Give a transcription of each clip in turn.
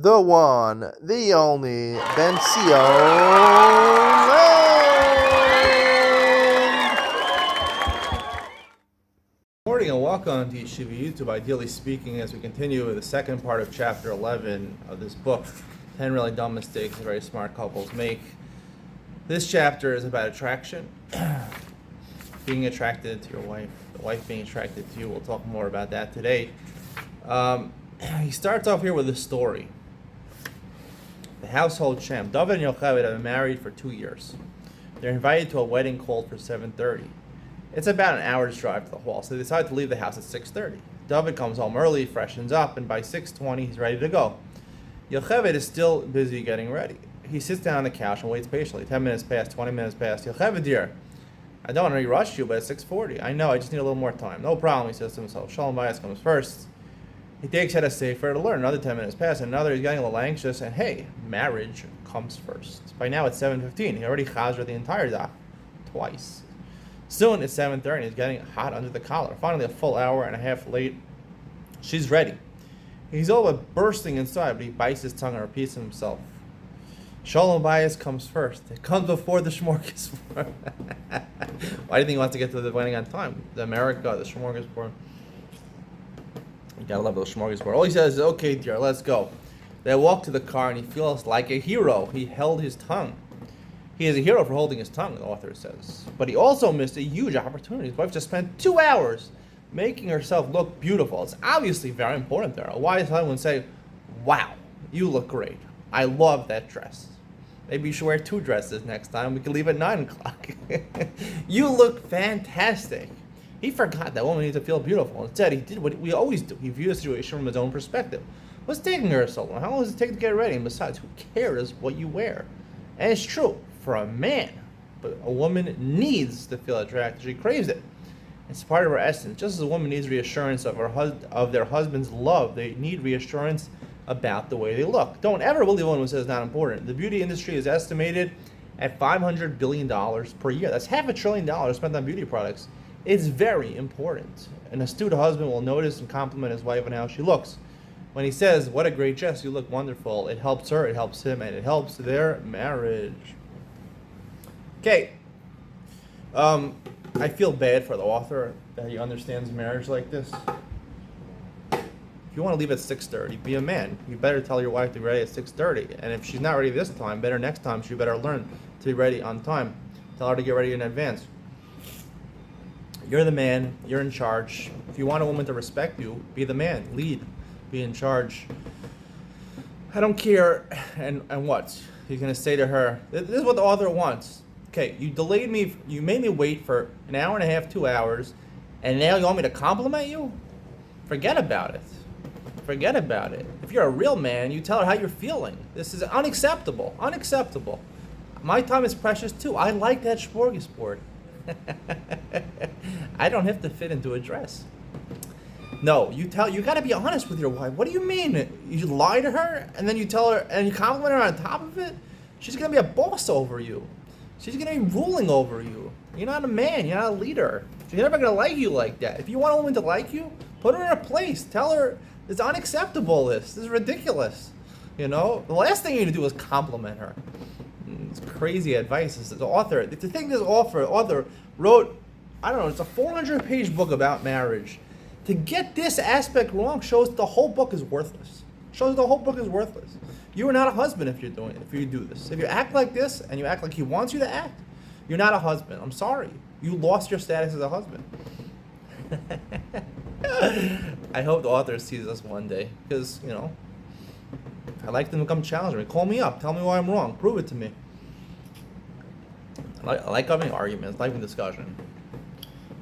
the one, the only, Bencio Morning and welcome to Yeshiva YouTube, Ideally Speaking, as we continue with the second part of chapter 11 of this book, 10 Really Dumb Mistakes that Very Smart Couples Make. This chapter is about attraction, being attracted to your wife, the wife being attracted to you. We'll talk more about that today. He starts off here with a story. The household champ, David and Yocheved, have been married for 2 years. They're invited to a wedding called for 7:30. It's about an hour's drive to the hall, so they decide to leave the house at 6:30. David comes home early, freshens up, and by 6:20 he's ready to go. Yocheved is still busy getting ready. He sits down on the couch and waits patiently. 10 minutes pass, 20 minutes pass. Yocheved, dear, I don't want to rush you, but it's 6:40. I know, I just need a little more time. No problem, he says to himself. Shalom Bayis comes first. He takes out a sefer to learn. Another 10 minutes pass, another, he's getting a little anxious, and hey, marriage comes first. By now it's 7:15. He already chazed the entire daf twice. Soon it's 7:30. He's getting hot under the collar. Finally, a full hour and a half late, she's ready. He's all but bursting inside, but he bites his tongue and repeats to himself, Shalom Bayis comes first. It comes before the smorgasbord. Why do you think he wants to get to the wedding on time? The America, the smorgasbord. You gotta love the smorgasbord. All he says is, okay, dear, let's go. They walk to the car and he feels like a hero. He held his tongue. He is a hero for holding his tongue, the author says. But he also missed a huge opportunity. His wife just spent 2 hours making herself look beautiful. It's obviously very important there. A wise husband would say, wow, you look great. I love that dress. Maybe you should wear 2 dresses next time. We can leave at 9 o'clock. You look fantastic. He forgot that woman needs to feel beautiful. Instead, he did what we always do. He viewed the situation from his own perspective. What's taking her so long? How long does it take to get ready? And besides, who cares what you wear? And it's true for a man, but a woman needs to feel attracted. She craves it. It's part of her essence. Just as a woman needs reassurance of their husband's love, they need reassurance about the way they look. Don't ever believe one who says it's not important. The beauty industry is estimated at $500 billion per year. That's $500 billion spent on beauty products. It's very important. An astute husband will notice and compliment his wife on how she looks. When he says, what a great dress, you look wonderful, it helps her, it helps him, and it helps their marriage. Okay. I feel bad for the author that he understands marriage like this. If you want to leave at 6:30, be a man. You better tell your wife to be ready at 6:30. And if she's not ready this time, better next time, she better learn to be ready on time. Tell her to get ready in advance. You're the man. You're in charge. If you want a woman to respect you, be the man. Lead. Be in charge. I don't care. And what? He's going to say to her, this is what the author wants. Okay, you delayed me. You made me wait for an hour and a half, 2 hours, and now you want me to compliment you? Forget about it. Forget about it. If you're a real man, you tell her how you're feeling. This is unacceptable. Unacceptable. My time is precious too. I like that smorgasbord. I don't have to fit into a dress. No, you gotta be honest with your wife. What do you mean? You lie to her and then you tell her and you compliment her on top of it? She's gonna be a boss over you. She's gonna be ruling over you. You're not a man, you're not a leader. She's never gonna like you like that. If you want a woman to like you, put her in her place. Tell her it's unacceptable, this is ridiculous. You know? The last thing you need to do is compliment her. It's crazy advice. This is the author. To think this author wrote, I don't know, it's a 400-page book about marriage. To get this aspect wrong shows the whole book is worthless. Shows the whole book is worthless. You are not a husband if you do this. If you act like this and you act like he wants you to act, you're not a husband. I'm sorry. You lost your status as a husband. I hope the author sees this one day because, you know, I like them to come challenge me. Call me up. Tell me why I'm wrong. Prove it to me. I like having arguments, having discussion.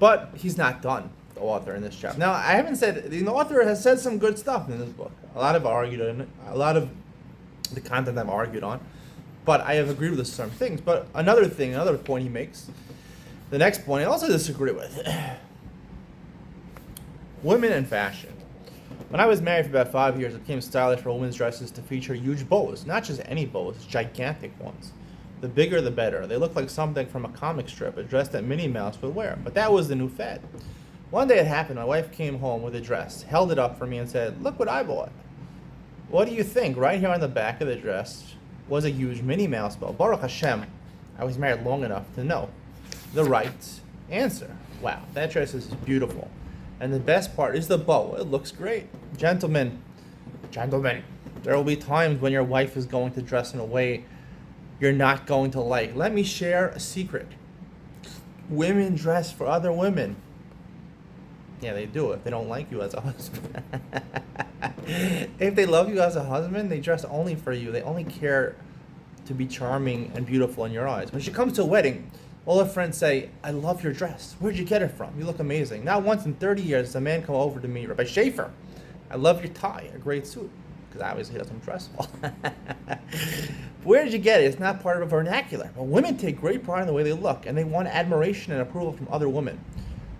But he's not done, the author, in this chapter. Now, I haven't said, the author has said some good stuff in this book. A lot of argued in it. A lot of the content I've argued on. But I have agreed with some things. But another point he makes, the next point I also disagree with. Women and fashion. When I was married for about 5 years, it became stylish for women's dresses to feature huge bows. Not just any bows, gigantic ones. The bigger the better. They look like something from a comic strip, a dress that Minnie Mouse would wear. But that was the new fad. One day it happened, my wife came home with a dress, held it up for me and said, look what I bought. What do you think? Right here on the back of the dress was a huge Minnie Mouse bell. Baruch Hashem, I was married long enough to know the right answer. Wow, that dress is beautiful. And the best part is the bow. It looks great. Gentlemen, there will be times when your wife is going to dress in a way you're not going to like. Let me share a secret. Women dress for other women. Yeah, they do if they don't like you as a husband. If they love you as a husband, they dress only for you. They only care to be charming and beautiful in your eyes. When she comes to a wedding, all her friends say, I love your dress. Where'd you get it from? You look amazing. Not once in 30 years does a man come over to me, Rabbi Schaefer, I love your tie, a great suit. Because obviously he doesn't dress well. Where did you get it? It's not part of a vernacular. But women take great pride in the way they look, and they want admiration and approval from other women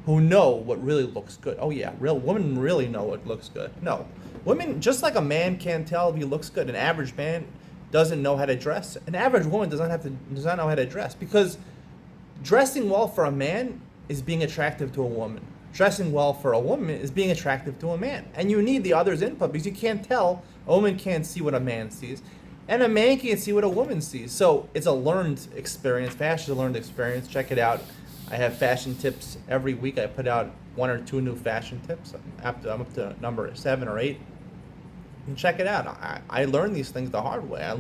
who know what really looks good. Oh yeah, real women really know what looks good. No. Women, just like a man can't tell if he looks good, an average man doesn't know how to dress. An average woman does not know how to dress, because dressing well for a man is being attractive to a woman. Dressing well for a woman is being attractive to a man. And you need the other's input, because you can't tell, a woman can't see what a man sees, and a man can't see what a woman sees. So it's a learned experience. Fashion is a learned experience. Check it out. I have fashion tips every week. I put out 1 or 2 new fashion tips. I'm up to number 7 or 8. And check it out. I learned these things the hard way. I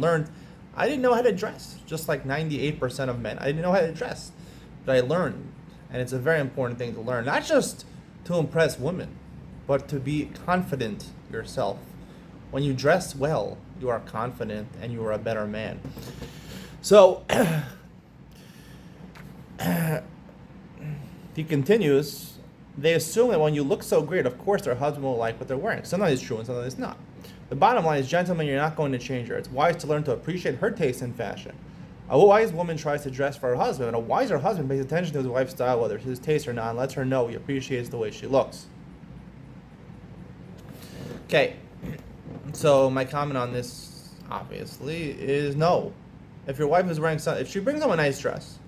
didn't know how to dress, just like 98% of men. I didn't know how to dress, but I learned. And it's a very important thing to learn, not just to impress women, but to be confident yourself. When you dress well, you are confident and you are a better man. So, he continues, they assume that when you look so great, of course their husband will like what they're wearing. Sometimes it's true and sometimes it's not. The bottom line is, gentlemen, you're not going to change her. It's wise to learn to appreciate her taste in fashion. A wise woman tries to dress for her husband, and a wiser husband pays attention to his wife's style, whether it's his taste or not, and lets her know he appreciates the way she looks. Okay, so my comment on this, obviously, is no. If your wife is wearing something, if she brings home a nice dress,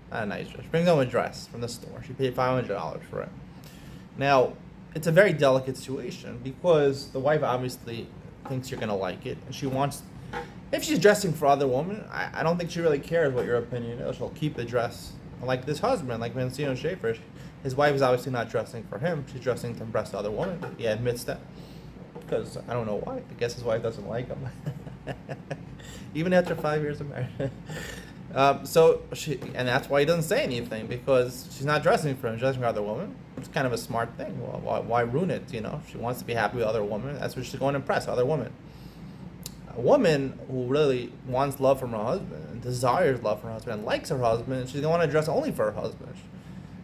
not a nice dress, she brings home a dress from the store, she paid $500 for it. Now, it's a very delicate situation, because the wife obviously thinks you're going to like it, and she wants, if she's dressing for other women, I don't think she really cares what your opinion is. She'll keep the dress. Like this husband, like Monsignor Schaefer, his wife is obviously not dressing for him. She's dressing to impress other women. He admits that, because I don't know why. I guess his wife doesn't like him. Even after 5 years of marriage. And that's why he doesn't say anything, because she's not dressing for him, she's dressing for other women. It's kind of a smart thing. Well, why ruin it? You know, she wants to be happy with other women. That's what she's going to impress, other women. A woman who really wants love from her husband and desires love from her husband and likes her husband, she's going to want to dress only for her husband,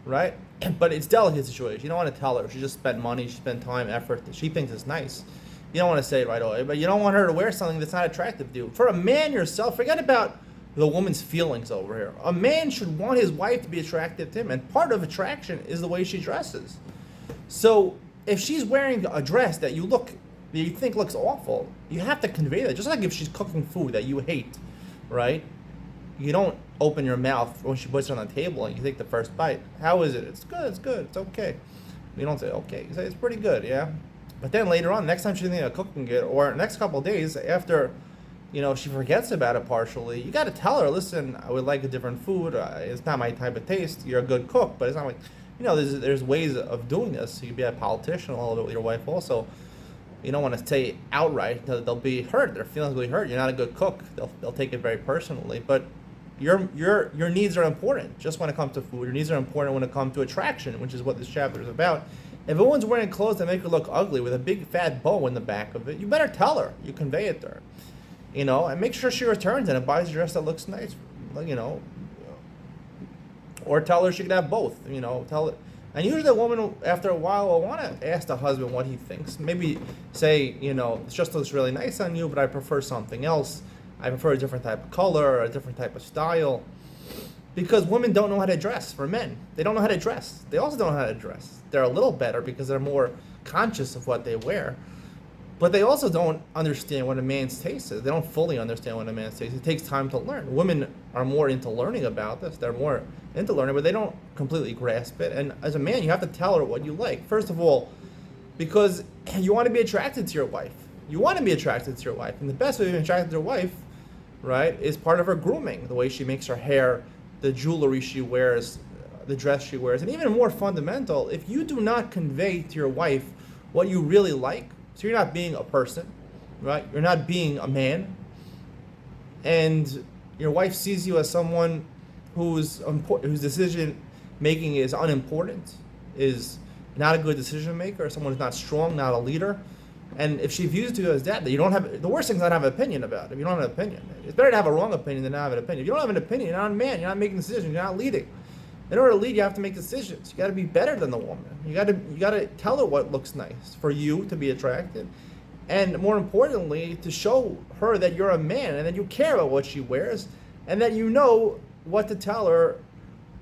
right? But it's a delicate situation. You don't want to tell her. She just spent money, she spent time, effort that she thinks is nice. You don't want to say it right away, but you don't want her to wear something that's not attractive to you. For a man yourself, forget about the woman's feelings over here. A man should want his wife to be attractive to him, and part of attraction is the way she dresses. So if she's wearing a dress that you think looks awful, you have to convey that. Just like if she's cooking food that you hate, right? You don't open your mouth when she puts it on the table and you take the first bite. How is it? It's good, it's okay. You don't say okay, you say it's pretty good, yeah? But then later on, next time she's thinking of cooking it, or next couple of days after, she forgets about it partially, you got to tell her, listen, I would like a different food. It's not my type of taste. You're a good cook, but it's not like, there's ways of doing this. You can be a politician a little bit with your wife also. You don't want to say outright, they'll be hurt. Their feelings will be hurt. You're not a good cook. They'll take it very personally. But your needs are important. Just when it comes to food, your needs are important when it comes to attraction, which is what this chapter is about. If a woman's wearing clothes that make her look ugly with a big fat bow in the back of it, you better tell her. You convey it to her. And make sure she returns and buys a dress that looks nice. Or tell her she can have both. Tell it. And usually the woman, after a while, will want to ask the husband what he thinks. Maybe say, it just looks really nice on you, but I prefer something else. I prefer a different type of color, or a different type of style. Because women don't know how to dress for men. They don't know how to dress. They also don't know how to dress. They're a little better because they're more conscious of what they wear. But they also don't understand what a man's taste is. They don't fully understand what a man's taste is. It takes time to learn. Women are more into learning about this. They're more into learning, but they don't completely grasp it. And as a man, you have to tell her what you like. First of all, because you want to be attracted to your wife. You want to be attracted to your wife, and the best way to be attracted to your wife, right, is part of her grooming, the way she makes her hair, the jewelry she wears, the dress she wears, and even more fundamental, if you do not convey to your wife what you really like, so you're not being a person, right? You're not being a man, and your wife sees you as someone whose decision making is unimportant, is not a good decision maker, someone who's not strong, not a leader. And if she views you as that you don't have, the worst thing is not have an opinion about it. If you don't have an opinion, it's better to have a wrong opinion than not have an opinion. If you don't have an opinion, you're not a man. You're not making decisions. You're not leading. In order to lead, you have to make decisions. You got to be better than the woman. You got to tell her what looks nice for you to be attracted, and more importantly, to show her that you're a man and that you care about what she wears, and that you know what to tell her,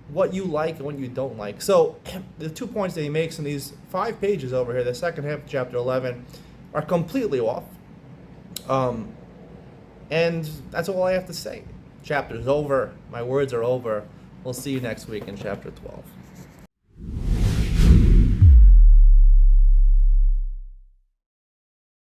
what you like and what you don't like. So the 2 points that he makes in these 5 pages over here, the second half of chapter 11, are completely off. And that's all I have to say. Chapter's over. My words are over. We'll see you next week in chapter 12.